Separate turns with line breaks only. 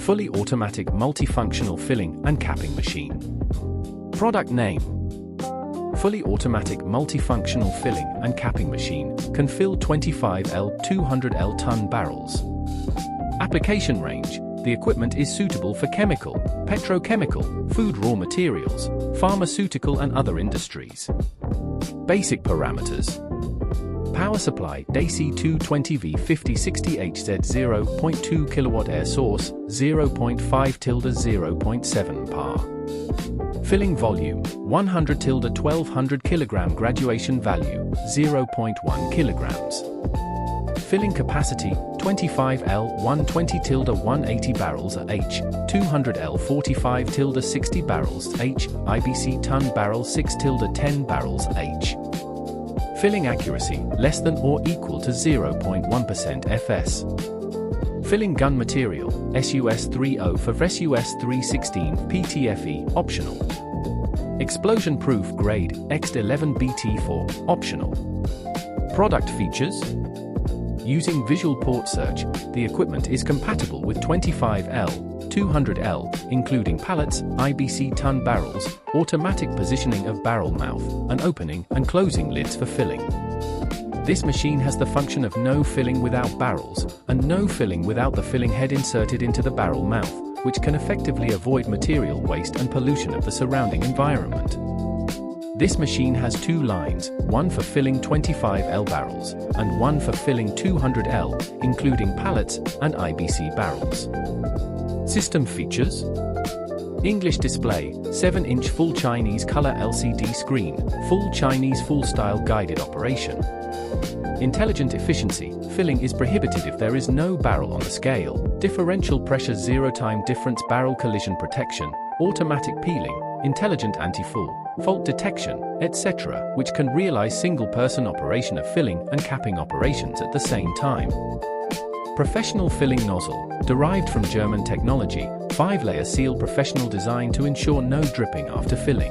Fully automatic multifunctional filling and capping machine. Product name. Fully automatic multifunctional filling and capping machine can fill 25L 200L ton barrels. Application range. The equipment is suitable for chemical, petrochemical, food raw materials, pharmaceutical and other industries. Basic parameters. Power supply DC 220V 5060HZ 0.2 kW air source 0.5-0.7 par. Filling volume 100-1200 kg. Graduation value 0.1 kilograms. Filling capacity 25L 120-180 barrels H, 200L 45-60 barrels H, IBC ton barrel 6-10 barrels H. Filling accuracy less than or equal to 0.1% FS. Filling gun material SUS 30 for SUS 316 PTFE optional. Explosion proof grade X11 BT4 optional. Product features. Using visual port search, the equipment is compatible with 25L, 200L, including pallets, IBC ton barrels, automatic positioning of barrel mouth, and opening and closing lids for filling. This machine has the function of no filling without barrels, and no filling without the filling head inserted into the barrel mouth, which can effectively avoid material waste and pollution of the surrounding environment. This machine has two lines, one for filling 25L barrels, and one for filling 200L, including pallets and IBC barrels. System features. English display, 7-inch full Chinese color LCD screen, full Chinese full-style guided operation. Intelligent efficiency, filling is prohibited if there is no barrel on the scale, differential pressure zero-time difference barrel collision protection, automatic peeling, intelligent anti-fall, fault detection, etc., which can realize single-person operation of filling and capping operations at the same time. Professional filling nozzle, derived from German technology, 5-layer seal professional design to ensure no dripping after filling.